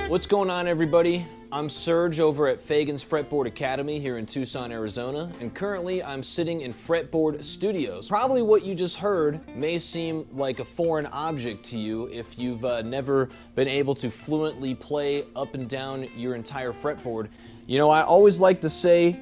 What's going on, everybody? I'm Serge over at Fagan's Fretboard Academy here in Tucson, Arizona, and currently I'm sitting in Fretboard Studios. Probably what you just heard may seem like a foreign object to you if you've never been able to fluently play up and down your entire fretboard. You know, I always like to say,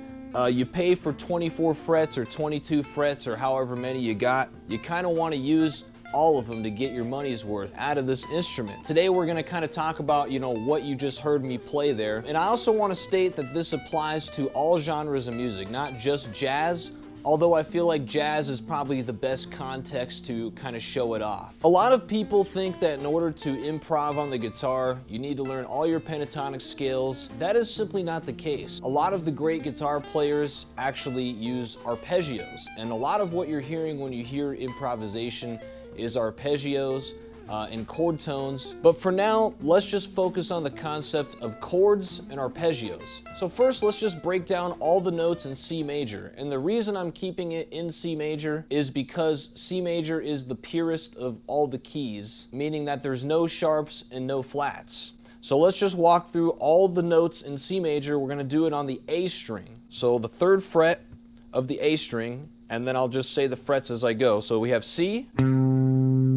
you pay for 24 frets or 22 frets or however many you got. You kind of want to use all of them to get your money's worth out of this instrument. Today we're going to kind of talk about, you know, what you just heard me play there. And I also want to state that this applies to all genres of music, not just jazz, although I feel like jazz is probably the best context to kind of show it off. A lot of people think that in order to improv on the guitar, you need to learn all your pentatonic scales. That is simply not the case. A lot of the great guitar players actually use arpeggios, and a lot of what you're hearing when you hear improvisation is arpeggios and chord tones. But for now, let's just focus on the concept of chords and arpeggios. So first, let's just break down all the notes in C major. And the reason I'm keeping it in C major is because C major is the purest of all the keys, meaning that there's no sharps and no flats. So let's just walk through all the notes in C major. We're gonna do it on the A string. So the 3rd fret of the A string, and then I'll just say the frets as I go. So we have C,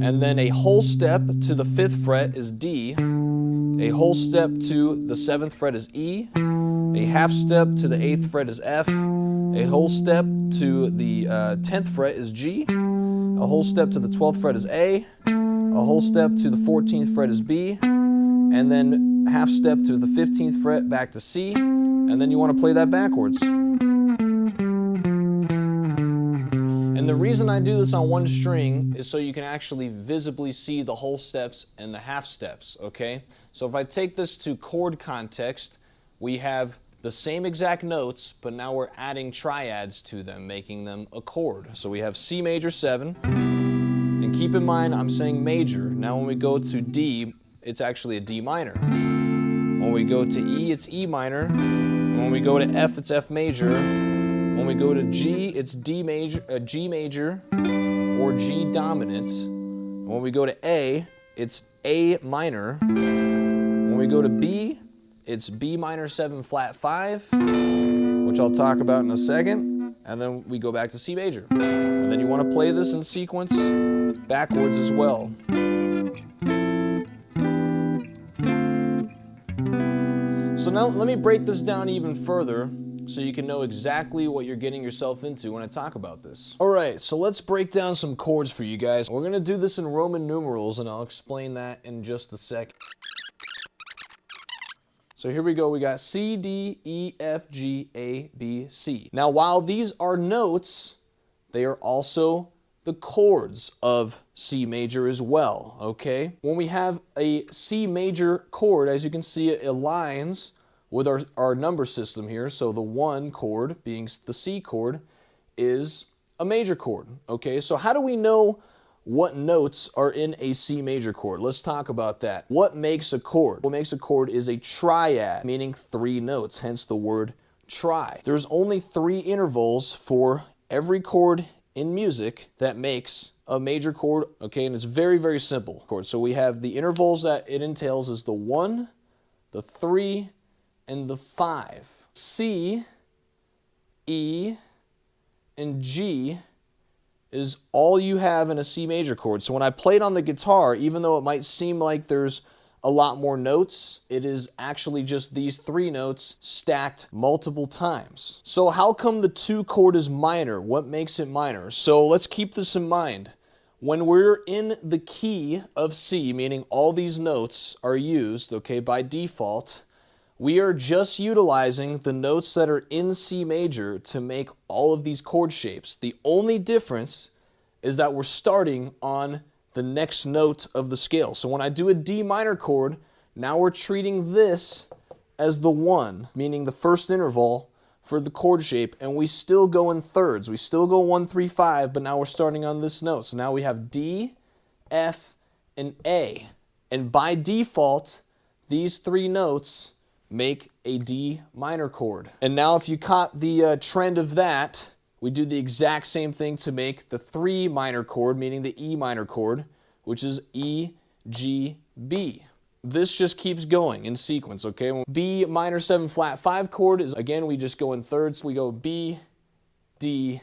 and then a whole step to the 5th fret is D, a whole step to the 7th fret is E, a half step to the 8th fret is F, a whole step to the 10th fret is G, a whole step to the 12th fret is A whole step to the 14th fret is B, and then half step to the 15th fret back to C, and then you want to play that backwards. And the reason I do this on one string is so you can actually visibly see the whole steps and the half steps, okay? So if I take this to chord context, we have the same exact notes, but now we're adding triads to them, making them a chord. So we have C major 7, and keep in mind I'm saying major. Now when we go to D, it's actually a D minor. When we go to E, it's E minor. When we go to F, it's F major. When we go to G, it's G major or G dominant. When we go to A, it's A minor. When we go to B, it's B minor 7 flat 5, which I'll talk about in a second. And then we go back to C major. And then you want to play this in sequence backwards as well. So now let me break this down even further, so you can know exactly what you're getting yourself into when I talk about this. Alright, so let's break down some chords for you guys. We're going to do this in Roman numerals, and I'll explain that in just a sec. So here we go, we got C, D, E, F, G, A, B, C. Now while these are notes, they are also the chords of C major as well, okay? When we have a C major chord, as you can see, it aligns with our number system here. So the 1 chord, being the C chord, is a major chord, okay? So how do we know what notes are in a C major chord? Let's talk about that. What makes a chord? What makes a chord is a triad, meaning 3 notes, hence the word tri. There's only 3 intervals for every chord in music that makes a major chord, okay? And it's very, very simple. So we have the intervals that it entails is the 1, the 3, and the 5. C, E, and G is all you have in a C major chord. So when I play it on the guitar, even though it might seem like there's a lot more notes, it is actually just these 3 notes stacked multiple times. So how come the 2 chord is minor? What makes it minor? So let's keep this in mind. When we're in the key of C, meaning all these notes are used, okay, by default, we are just utilizing the notes that are in C major to make all of these chord shapes. The only difference is that we're starting on the next note of the scale. So when I do a D minor chord, now we're treating this as the 1, meaning the first interval for the chord shape, and we still go in thirds. We still go 1, 3, 5, but now we're starting on this note. So now we have D, F, and A. And by default, these 3 notes make a D minor chord. And now if you caught the trend of that, we do the exact same thing to make the 3 minor chord, meaning the E minor chord, which is E, G, B. this just keeps going in sequence, okay? B minor 7 flat 5 chord is, again, we just go in thirds. We go B, D,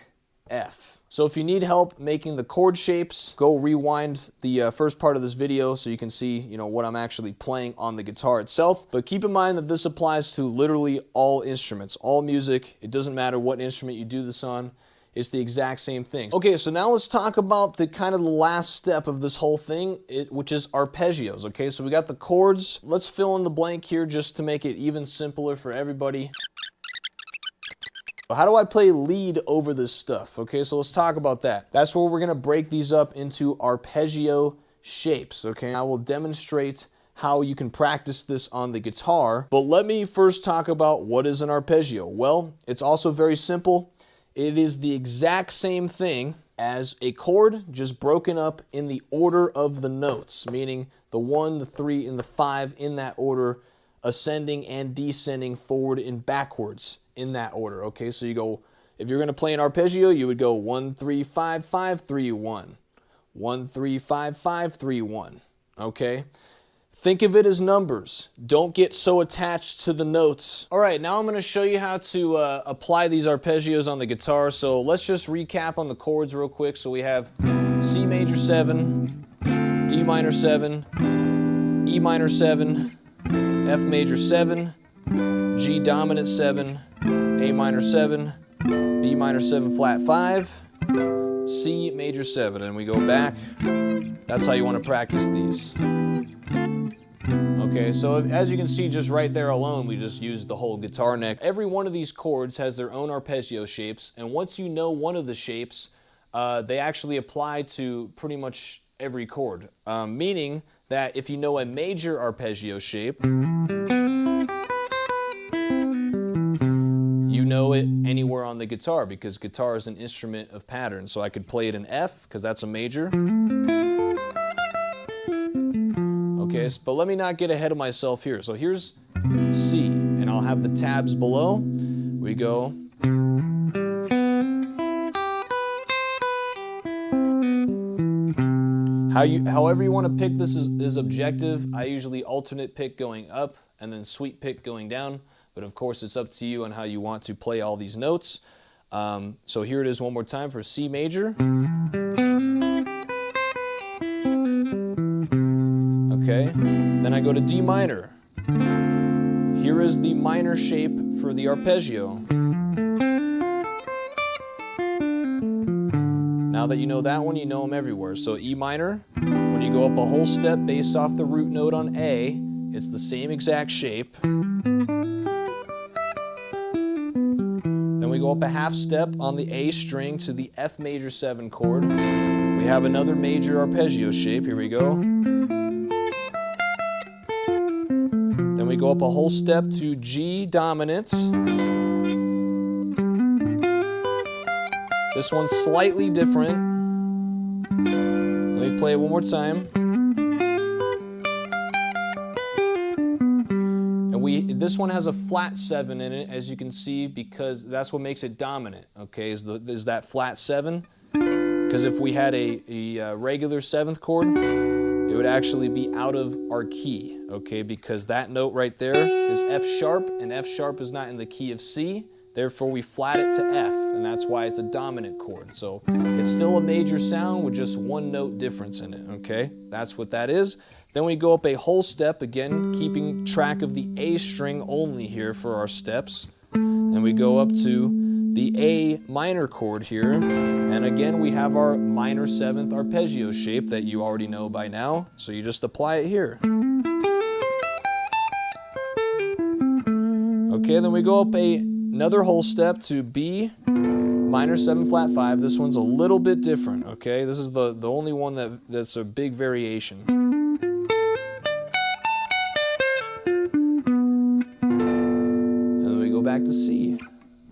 F. So if you need help making the chord shapes, go rewind the first part of this video so you can see, what I'm actually playing on the guitar itself. But keep in mind that this applies to literally all instruments, all music. It doesn't matter what instrument you do this on. It's the exact same thing. Okay, so now let's talk about the kind of the last step of this whole thing, which is arpeggios, okay? So we got the chords. Let's fill in the blank here just to make it even simpler for everybody. How do I play lead over this stuff? Okay, so let's talk about that. That's where we're gonna break these up into arpeggio shapes, okay? I will demonstrate how you can practice this on the guitar, but let me first talk about what is an arpeggio. Well, it's also very simple. It is the exact same thing as a chord, just broken up in the order of the notes, meaning the 1, the 3, and the 5 in that order, ascending and descending forward and backwards in that order, okay? So you go, if you're gonna play an arpeggio, you would go 1, 3, 5, 5, 3, 1. 1, 3, 5, 5, 3, 1, okay? Think of it as numbers. Don't get so attached to the notes. All right, now I'm gonna show you how to apply these arpeggios on the guitar. So let's just recap on the chords real quick. So we have C major 7, D minor 7, E minor 7, F major 7, G dominant 7, A minor 7, B minor 7 flat 5, C major 7, and we go back. That's how you want to practice these. Okay, so as you can see just right there alone, we just used the whole guitar neck. Every one of these chords has their own arpeggio shapes, and once you know one of the shapes, they actually apply to pretty much every chord, meaning that if you know a major arpeggio shape, you know it anywhere on the guitar because guitar is an instrument of pattern. So I could play it in F because that's a major. Okay, but let me not get ahead of myself here. So here's C, and I'll have the tabs below. We go. However you want to pick this is objective. I usually alternate pick going up and then sweep pick going down. But of course, it's up to you on how you want to play all these notes. So here it is one more time for C major. Okay, then I go to D minor. Here is the minor shape for the arpeggio. Now that you know that one, you know them everywhere. So E minor, when you go up a whole step based off the root note on A, it's the same exact shape. Then we go up a half step on the A string to the F major 7 chord. We have another major arpeggio shape. Here we go. Then we go up a whole step to G dominant. This one's slightly different. Let me play it one more time. And this one has a flat 7 in it, as you can see, because that's what makes it dominant, okay, is that flat 7. Because if we had a regular 7th chord, it would actually be out of our key, okay, because that note right there is F sharp, and F sharp is not in the key of C. Therefore, we flat it to F, and that's why it's a dominant chord. So it's still a major sound with just one note difference in it, okay? That's what that is. Then we go up a whole step, again, keeping track of the A string only here for our steps. And we go up to the A minor chord here. And again, we have our minor 7th arpeggio shape that you already know by now. So you just apply it here. Okay, then we go up another whole step to B minor 7 flat 5. This one's a little bit different, okay? This is the only one that's a big variation. And then we go back to C.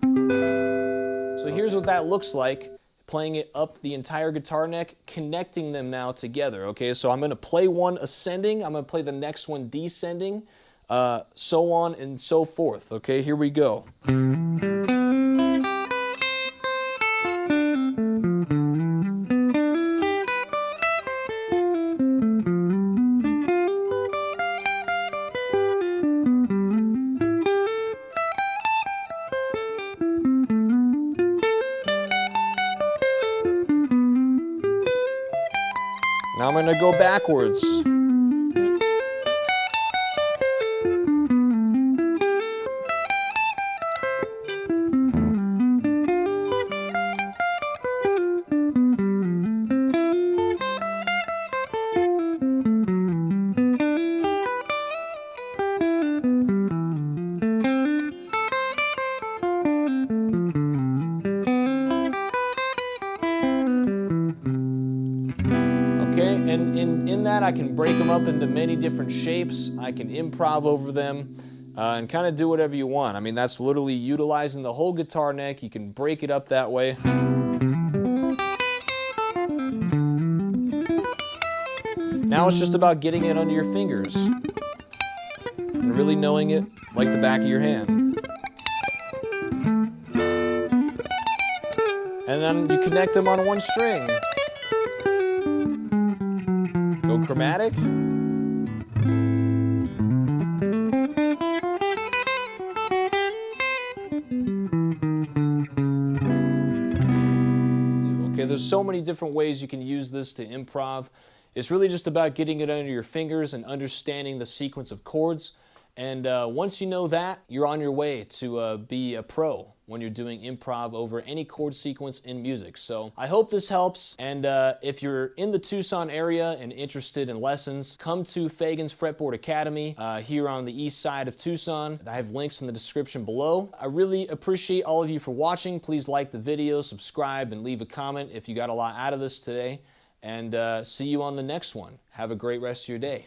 So here's what that looks like, playing it up the entire guitar neck, connecting them now together, okay? So I'm gonna play one ascending, I'm gonna play the next one descending, so on and so forth, okay? Here we go. Now I'm going to go backwards. Okay, and in that I can break them up into many different shapes. I can improv over them and kind of do whatever you want. I mean, that's literally utilizing the whole guitar neck. You can break it up that way. Now it's just about getting it under your fingers and really knowing it like the back of your hand. And then you connect them on one string. Go chromatic. Okay, there's so many different ways you can use this to improv. It's really just about getting it under your fingers and understanding the sequence of chords. And once you know that, you're on your way to be a pro when you're doing improv over any chord sequence in music. So I hope this helps. And if you're in the Tucson area and interested in lessons, come to Fagan's Fretboard Academy here on the east side of Tucson. I have links in the description below. I really appreciate all of you for watching. Please like the video, subscribe, and leave a comment if you got a lot out of this today. And see you on the next one. Have a great rest of your day.